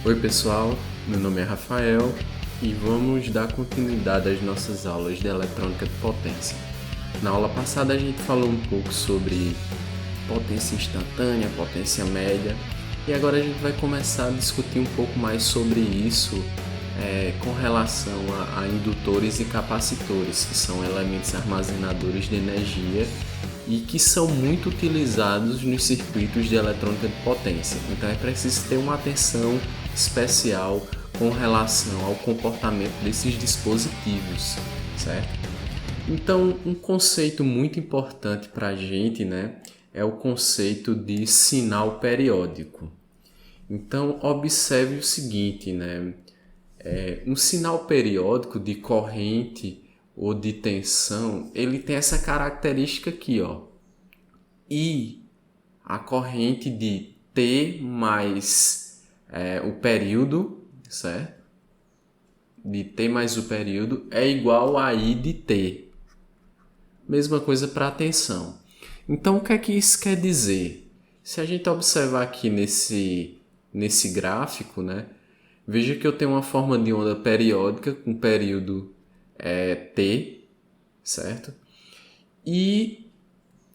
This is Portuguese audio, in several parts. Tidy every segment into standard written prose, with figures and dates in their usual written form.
Oi pessoal, meu nome é Rafael e vamos dar continuidade às nossas aulas de eletrônica de potência. Na aula passada a gente falou um pouco sobre potência instantânea, potência média e agora a gente vai começar a discutir um pouco mais sobre isso com relação a indutores e capacitores, que são elementos armazenadores de energia e que são muito utilizados nos circuitos de eletrônica de potência. Então é preciso ter uma atenção especial com relação ao comportamento desses dispositivos, certo? Então, um conceito muito importante para a gente, é o conceito de sinal periódico. Então, observe o seguinte, um sinal periódico de corrente ou de tensão, ele tem essa característica aqui, ó. E a corrente de T mais o período, certo? De T mais o período é igual a I de T. Mesma coisa para a tensão. Então, o que é que isso quer dizer? Se a gente observar aqui nesse gráfico, veja que eu tenho uma forma de onda periódica com período T, certo? E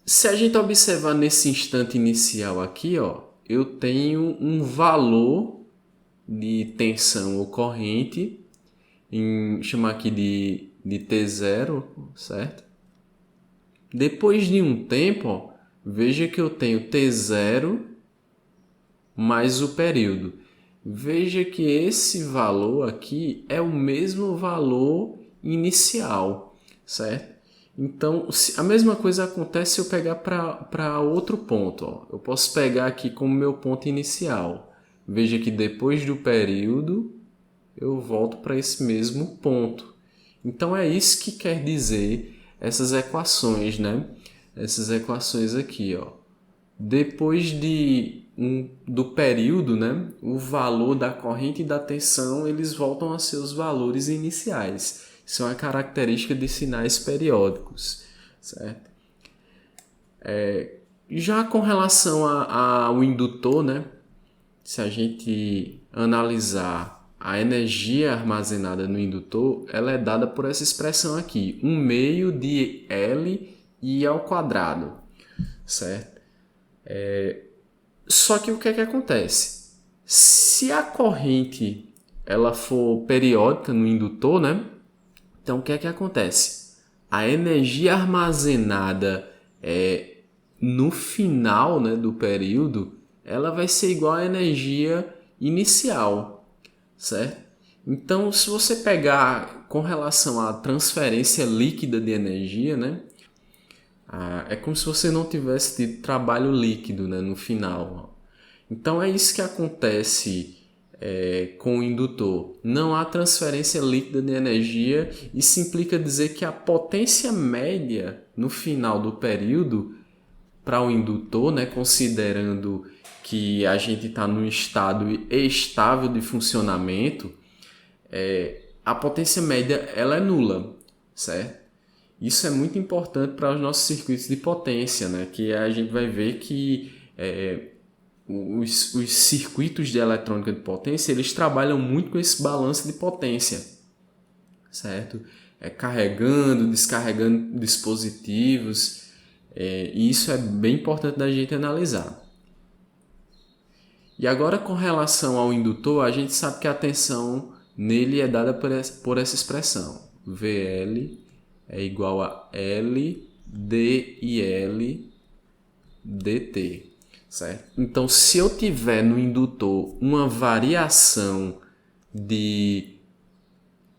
se a gente observar nesse instante inicial aqui, ó, eu tenho um valor de tensão ou corrente, chamar aqui de T0, certo? Depois de um tempo, ó, veja que eu tenho T0 mais o período. Veja que esse valor aqui é o mesmo valor inicial, certo? Então, a mesma coisa acontece se eu pegar para outro ponto. Ó. Eu posso pegar aqui como meu ponto inicial. Veja que depois do período, eu volto para esse mesmo ponto. Então, é isso que quer dizer essas equações, Essas equações aqui, ó. Depois do período, o valor da corrente e da tensão, eles voltam a seus valores iniciais. Isso é uma característica de sinais periódicos, certo? Já com relação ao indutor, se a gente analisar a energia armazenada no indutor, ela é dada por essa expressão aqui, 1 meio de L I ao quadrado, certo? Só que o que é que acontece? Se a corrente ela for periódica no indutor, então o que é que acontece? A energia armazenada no final do período, ela vai ser igual à energia inicial, certo? Então, se você pegar com relação à transferência líquida de energia, é como se você não tivesse tido trabalho líquido no final. Então é isso que acontece com o indutor. Não há transferência líquida de energia. Isso implica dizer que a potência média no final do período para o indutor, considerando que a gente está num estado estável de funcionamento, a potência média ela é nula, certo? Isso é muito importante para os nossos circuitos de potência, que a gente vai ver que os circuitos de eletrônica de potência, eles trabalham muito com esse balanço de potência, certo? Carregando, descarregando dispositivos, e isso é bem importante da gente analisar. E agora, com relação ao indutor, a gente sabe que a tensão nele é dada por essa expressão, VL é igual a L DIL dt, certo? Então, se eu tiver no indutor uma variação de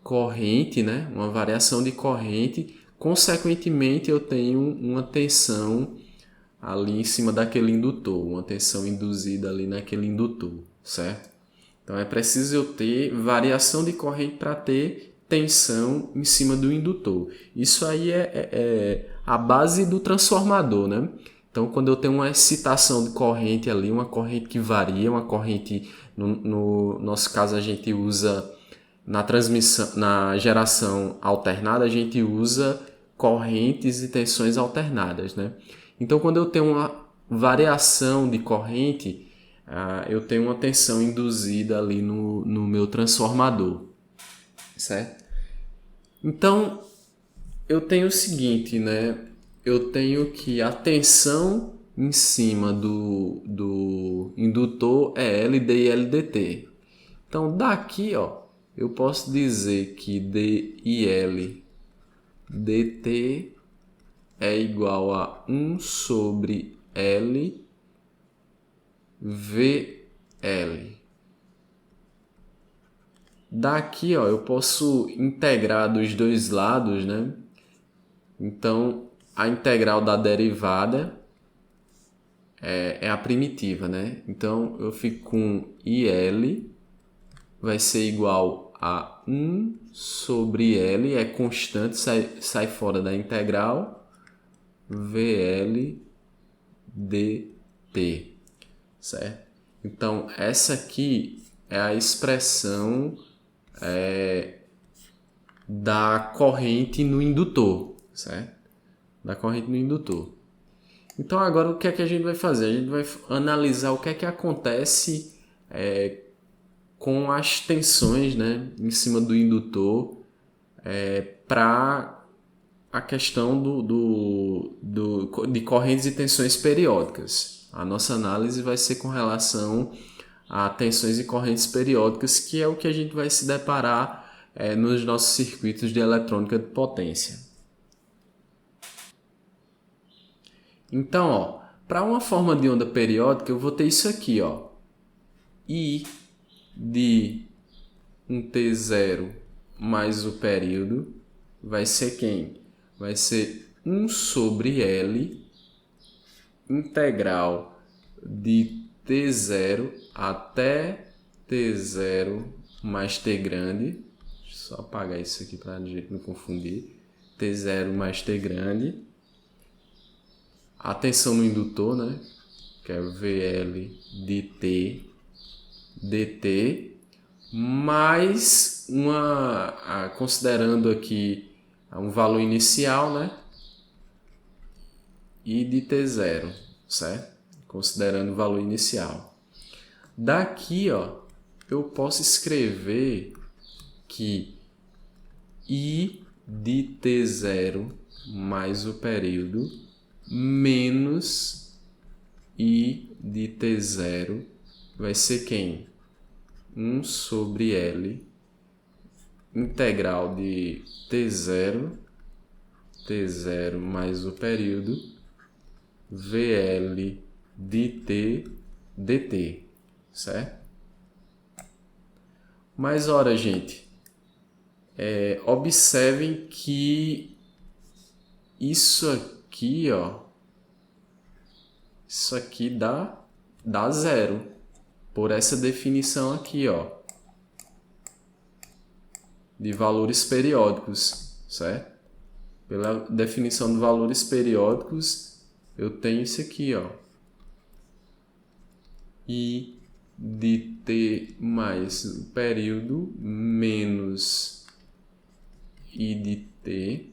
corrente, uma variação de corrente, consequentemente eu tenho uma tensão ali em cima daquele indutor, uma tensão induzida ali naquele indutor, certo? Então, é preciso eu ter variação de corrente para ter tensão em cima do indutor. Isso aí é a base do transformador, Então, quando eu tenho uma excitação de corrente ali, uma corrente que varia, uma corrente, no nosso caso a gente usa na transmissão, na geração alternada, a gente usa correntes e tensões alternadas, Então, quando eu tenho uma variação de corrente, eu tenho uma tensão induzida ali no meu transformador, certo? Então, eu tenho o seguinte, né? Eu tenho que a tensão em cima do indutor é LD e LDT. Então, daqui, ó, eu posso dizer que DIL dt é igual a 1 sobre L VL. Daqui, ó, eu posso integrar dos dois lados, né? Então, a integral da derivada é a primitiva, né? Então, eu fico com IL vai ser igual a 1 sobre L, é constante, sai fora da integral, VL dt, certo? Então, essa aqui é a expressão da corrente no indutor, certo? Da corrente no indutor. Então, agora o que é que a gente vai fazer? A gente vai analisar o que é que acontece com as tensões, né, em cima do indutor para a questão de correntes e tensões periódicas. A nossa análise vai ser com relação a tensões e correntes periódicas, que é o que a gente vai se deparar nos nossos circuitos de eletrônica de potência. Então, ó, para uma forma de onda periódica, eu vou ter isso aqui, ó. I de um T0 mais o período vai ser quem? Vai ser 1 sobre L integral de T0 até T0 mais T grande. Deixa eu só apagar isso aqui para a gente não confundir. T0 mais T grande. A tensão no indutor, né? Que é VL de T dt, mais considerando aqui um valor inicial, né? I de T0, certo? Considerando o valor inicial. Daqui, ó, eu posso escrever que I de T0 mais o período menos I de T0 vai ser quem? 1 sobre L integral de T0 mais o período VL de T dt, certo? Mas, ora, gente, observem que isso aqui, ó, isso aqui dá zero, por essa definição aqui, ó, de valores periódicos, certo? Pela definição de valores periódicos, eu tenho isso aqui, ó, I de T mais o período menos I de T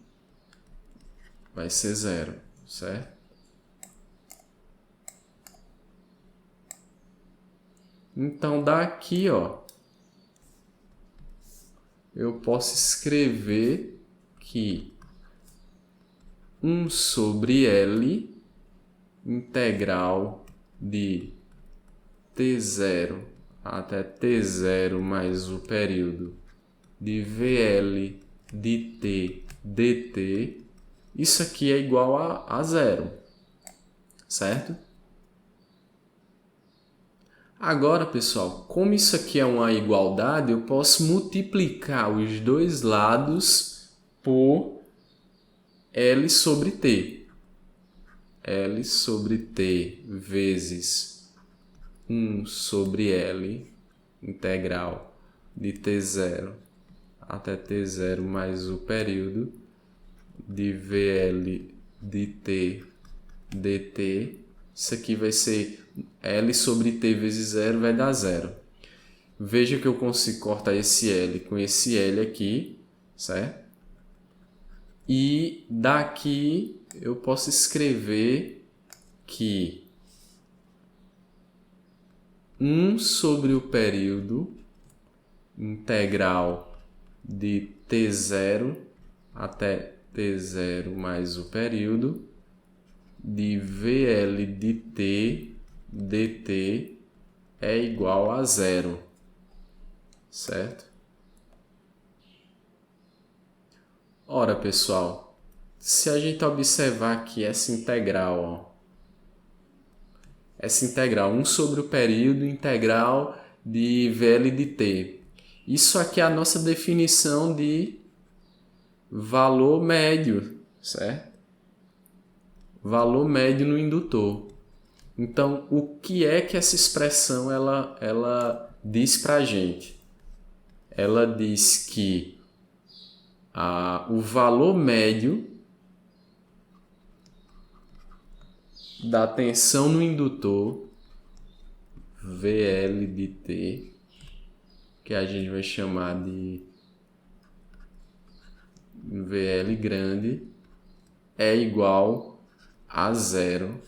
vai ser zero, certo? Então, daqui, ó, eu posso escrever que 1 sobre L integral de T0 até T0 mais o período de VL de T dt, isso aqui é igual a zero, certo? Agora, pessoal, como isso aqui é uma igualdade, eu posso multiplicar os dois lados por L sobre T. L sobre T vezes 1 sobre L integral de T0 até T0 mais o período de VL de T dt. Isso aqui vai ser L sobre T vezes 0 vai dar 0. Veja que eu consigo cortar esse L com esse L aqui, certo? E daqui eu posso escrever que 1 sobre o período integral de t0 até t0 mais o período de VL de t dt é igual a zero, certo? Ora, pessoal, se a gente observar aqui essa integral, ó, essa integral 1 sobre o período integral de VL de t. Isso aqui é a nossa definição de valor médio, certo? Valor médio no indutor. Então, o que é que essa expressão ela diz para a gente? Ela diz que o valor médio da tensão no indutor, VL de T, que a gente vai chamar de VL grande, é igual a zero,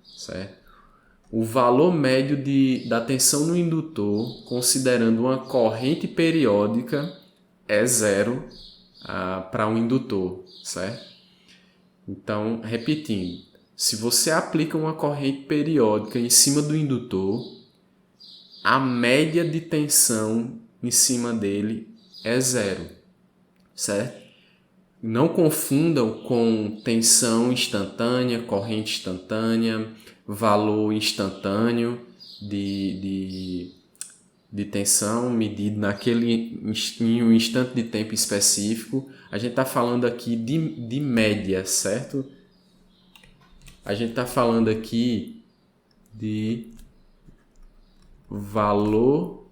certo? O valor médio da tensão no indutor, considerando uma corrente periódica, é zero para um indutor, certo? Então, repetindo, se você aplica uma corrente periódica em cima do indutor, a média de tensão em cima dele é zero, certo? Não confundam com tensão instantânea, corrente instantânea, valor instantâneo de tensão medido em um instante de tempo específico. A gente está falando aqui de média, certo? A gente está falando aqui de valor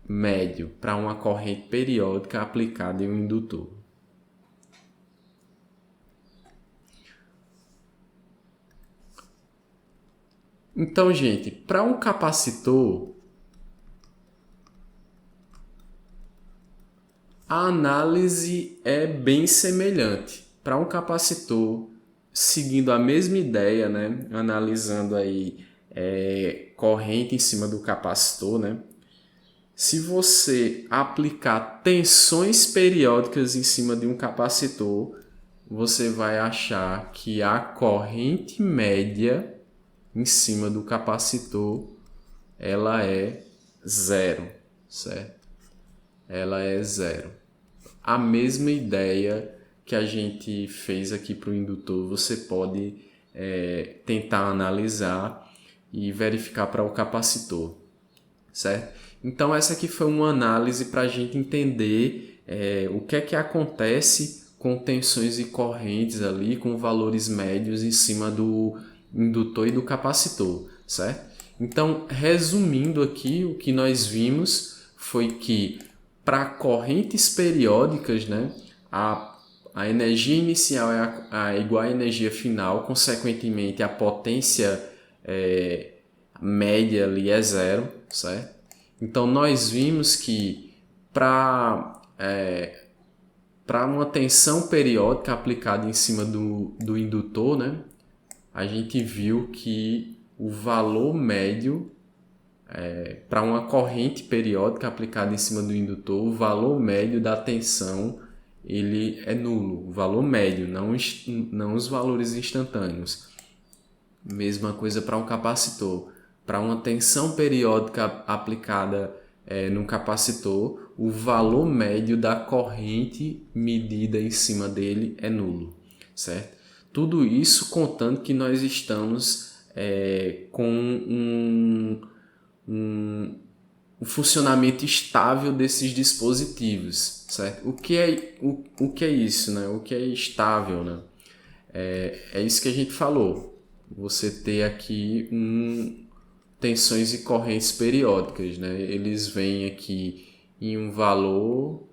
médio para uma corrente periódica aplicada em um indutor. Então, gente, para um capacitor, a análise é bem semelhante. Para um capacitor, seguindo a mesma ideia, né, analisando aí corrente em cima do capacitor, né? Se você aplicar tensões periódicas em cima de um capacitor, você vai achar que a corrente média em cima do capacitor, ela é zero, certo? Ela é zero. A mesma ideia que a gente fez aqui para o indutor, você pode tentar analisar e verificar para o capacitor, certo? Então essa aqui foi uma análise para a gente entender o que é que acontece com tensões e correntes ali, com valores médios em cima do indutor e do capacitor, certo? Então, resumindo aqui, o que nós vimos foi que para correntes periódicas, né, a energia inicial é igual à energia final, consequentemente a potência média ali é zero, certo? Então nós vimos que para uma tensão periódica aplicada em cima do indutor, né, a gente viu que o valor médio para uma corrente periódica aplicada em cima do indutor, o valor médio da tensão ele é nulo, o valor médio, não os valores instantâneos. Mesma coisa para um capacitor. Para uma tensão periódica aplicada num capacitor, o valor médio da corrente medida em cima dele é nulo, certo? Tudo isso contando que nós estamos com um funcionamento estável desses dispositivos, certo? O que é isso, né? O que é estável, né? É isso que a gente falou. Você ter aqui tensões e correntes periódicas, né? Eles vêm aqui em um valor,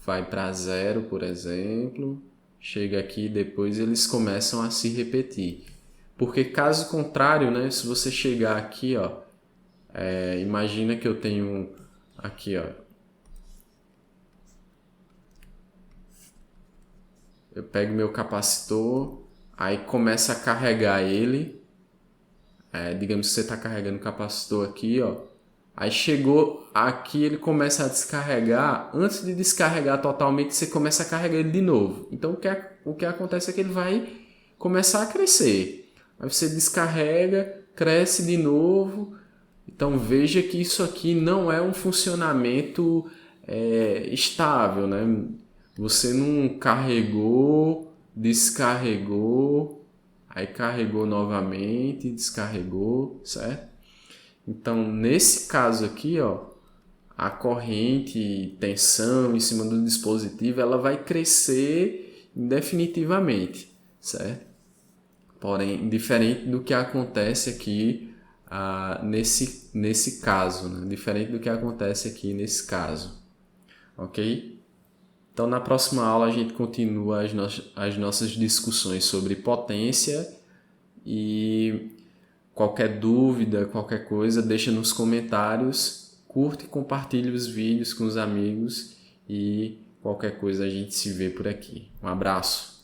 vai para zero, por exemplo, chega aqui e depois eles começam a se repetir. Porque caso contrário, né? Se você chegar aqui, ó, imagina que eu tenho aqui, ó, eu pego meu capacitor, aí começa a carregar ele. Digamos que você está carregando o capacitor aqui, ó. Aí chegou aqui, ele começa a descarregar. Antes de descarregar totalmente, você começa a carregar ele de novo. Então o que acontece é que ele vai começar a crescer. Aí você descarrega, cresce de novo. Então veja que isso aqui não é um funcionamento estável, né? Você não carregou, descarregou, aí carregou novamente, descarregou, certo? Então nesse caso aqui, ó, a corrente, tensão em cima do dispositivo, ela vai crescer indefinitivamente, certo? Porém, diferente do que acontece aqui nesse caso, né? Diferente do que acontece aqui nesse caso, ok? Então, na próxima aula a gente continua as nossas discussões sobre potência e qualquer dúvida, qualquer coisa, deixa nos comentários, curte e compartilhe os vídeos com os amigos e qualquer coisa a gente se vê por aqui. Um abraço!